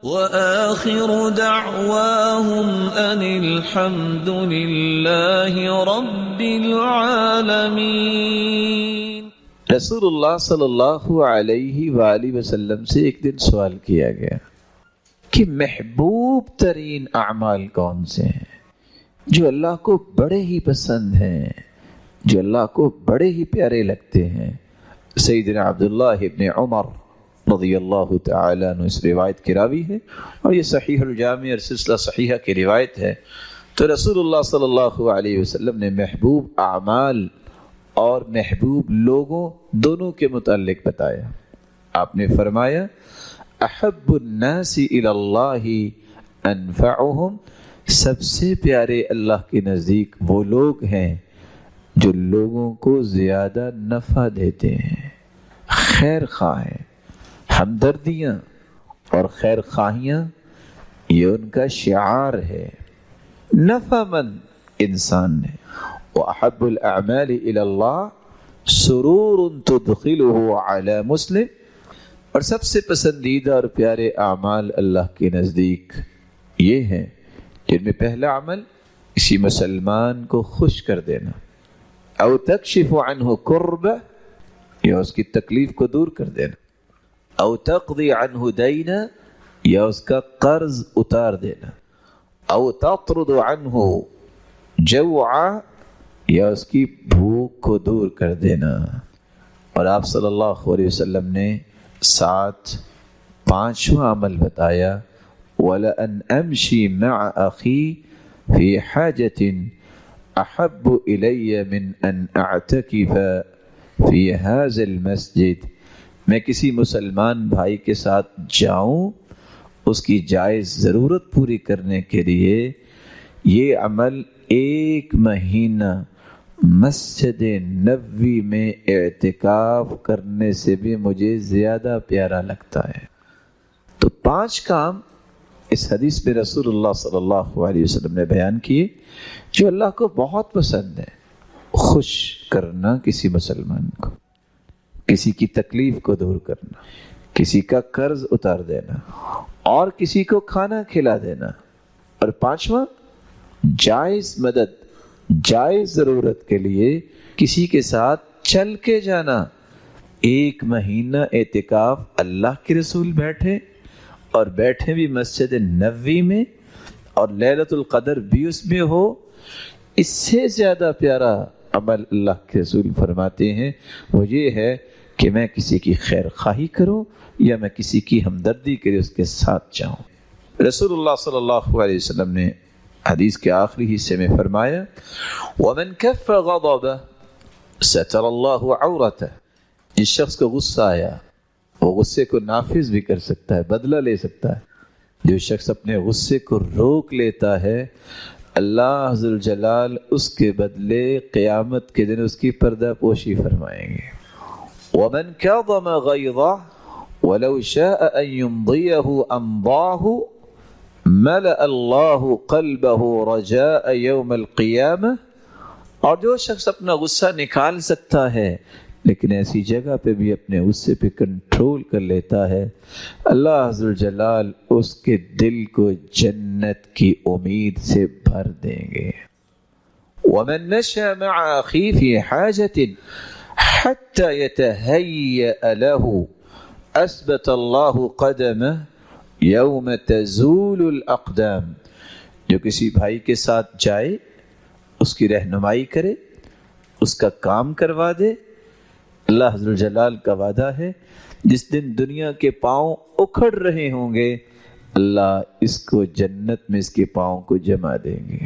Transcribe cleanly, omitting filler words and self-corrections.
وآخر دعواهم أن الحمد لله رب العالمين۔ رسول اللہ صلی اللہ علیہ وآلہ وسلم سے ایک دن سوال کیا گیا کہ محبوب ترین اعمال کون سے ہیں جو اللہ کو بڑے ہی پسند ہیں، جو اللہ کو بڑے ہی پیارے لگتے ہیں۔ سیدنا عبداللہ ابن عمر رضی اللہ تعالی عنہ اس روایت کی راوی ہے، اور یہ صحیح الجامع اور سلسلہ صحیحہ کی روایت ہے۔ تو رسول اللہ صلی اللہ علیہ وسلم نے محبوب اعمال اور محبوب لوگوں دونوں کے متعلق بتایا۔ آپ نے فرمایا احب الناس الی اللہ انفعهم، سب سے پیارے اللہ کے نزدیک وہ لوگ ہیں جو لوگوں کو زیادہ نفع دیتے ہیں، خیر خواہ ہیں۔ ہمدردیاں اور خیر خواہیاں یہ ان کا شعار ہے، نفع مند انسان ہے۔ وَأَحَبُّ الْأَعْمَالِ إِلَى اللَّهِ سُرُورٌ تُدْخِلُهُ عَلَى مُسْلِمٍ، اور سب سے پسندیدہ اور پیارے اعمال اللہ کے نزدیک یہ ہیں جن میں پہلا عمل کسی مسلمان کو خوش کر دینا، او تکشف عنہ کربہ، یا اس کی تکلیف کو دور کر دینا، او تقضی عنہ دینا، یا اس کا قرض اتار دینا، او تطرد عنہ جوعا، یا اس کی بھوک کو دور کر دینا۔ اور آپ صلی اللہ علیہ وسلم نے ساتھ پانچواں عمل بتایا، وَلَأَنْ أَمْشِي مَعَ أَخِي فِي حَاجَةٍ أَحَبُّ إِلَيَّ مِنْ أَنْ أَعْتَكِفَ فِي هَذَا الْمَسْجِدِ، میں کسی مسلمان بھائی کے ساتھ جاؤں اس کی جائز ضرورت پوری کرنے کے لیے، یہ عمل ایک مہینہ مسجد نبوی میں اعتکاف کرنے سے بھی مجھے زیادہ پیارا لگتا ہے۔ تو 5 کام اس حدیث میں رسول اللہ صلی اللہ علیہ وسلم نے بیان کیے جو اللہ کو بہت پسند ہے۔ خوش کرنا کسی مسلمان کو، کسی کی تکلیف کو دور کرنا، کسی کا قرض اتار دینا، اور کسی کو کھانا کھلا دینا، اور 5واں جائز مدد، جائز ضرورت کے لیے کسی کے ساتھ چل کے جانا۔ 1 مہینہ اعتکاف اللہ کے رسول بیٹھے، اور بیٹھے بھی مسجد نبوی میں، اور لیلۃ القدر بھی اس میں ہو۔ اس سے زیادہ پیارا عمل اللہ کے رسول فرماتے ہیں وہ یہ ہے کہ میں کسی کی خیر خواہی کروں یا میں کسی کی ہمدردی کے لیے اس کے ساتھ جاؤں۔ رسول اللہ صلی اللہ علیہ وسلم نے حدیث کے آخری حصے میں فرمایا وَمَنْ كَفَّ غَضَبَهُ سَتَرَ اللَّهُ عَوْرَتَهُ، جس شخص کو غصہ آیا وہ غصے کو نافذ بھی کر سکتا ہے، بدلہ لے سکتا ہے۔ جو شخص اپنے غصے کو روک لیتا ہے، اللہ ذوالجلال اس کے بدلے قیامت کے دن اس کی پردہ پوشی فرمائیں گے۔ وَمَنْ كَظَمَ غَيْظَهُ وَلَوْ شَاءَ أَن يُمْضِيَهُ أَمْضَاهُ مَلَأَ اللَّهُ قَلْبَهُ رَجَاءَ يَوْمَ الْقِيَامَةِ، اور جو شخص اپنا غصہ نکال سکتا ہے لیکن ایسی جگہ پہ بھی اپنے غصے پہ کنٹرول کر لیتا ہے، اللہ ذوالجلال اس کے دل کو جنت کی امید سے بھر دیں گے۔ وَمَن مَشَى مَعَ أَخِيهِ فِي حَاجَةٍ حَتَّى يَتَهَيَّأَ لَهُ أَثْبَتَ اللَّهُ قَدَمَهُ يَوْمَ تَزُولُ الْأَقْدَامُ، جو کسی بھائی کے ساتھ جائے، اس کی رہنمائی کرے، اس کا کام کروا دے، اللہ ذوالجلال کا وعدہ ہے جس دن دنیا کے پاؤں اکھڑ رہے ہوں گے اللہ اس کو جنت میں اس کے پاؤں کو جما دیں گے۔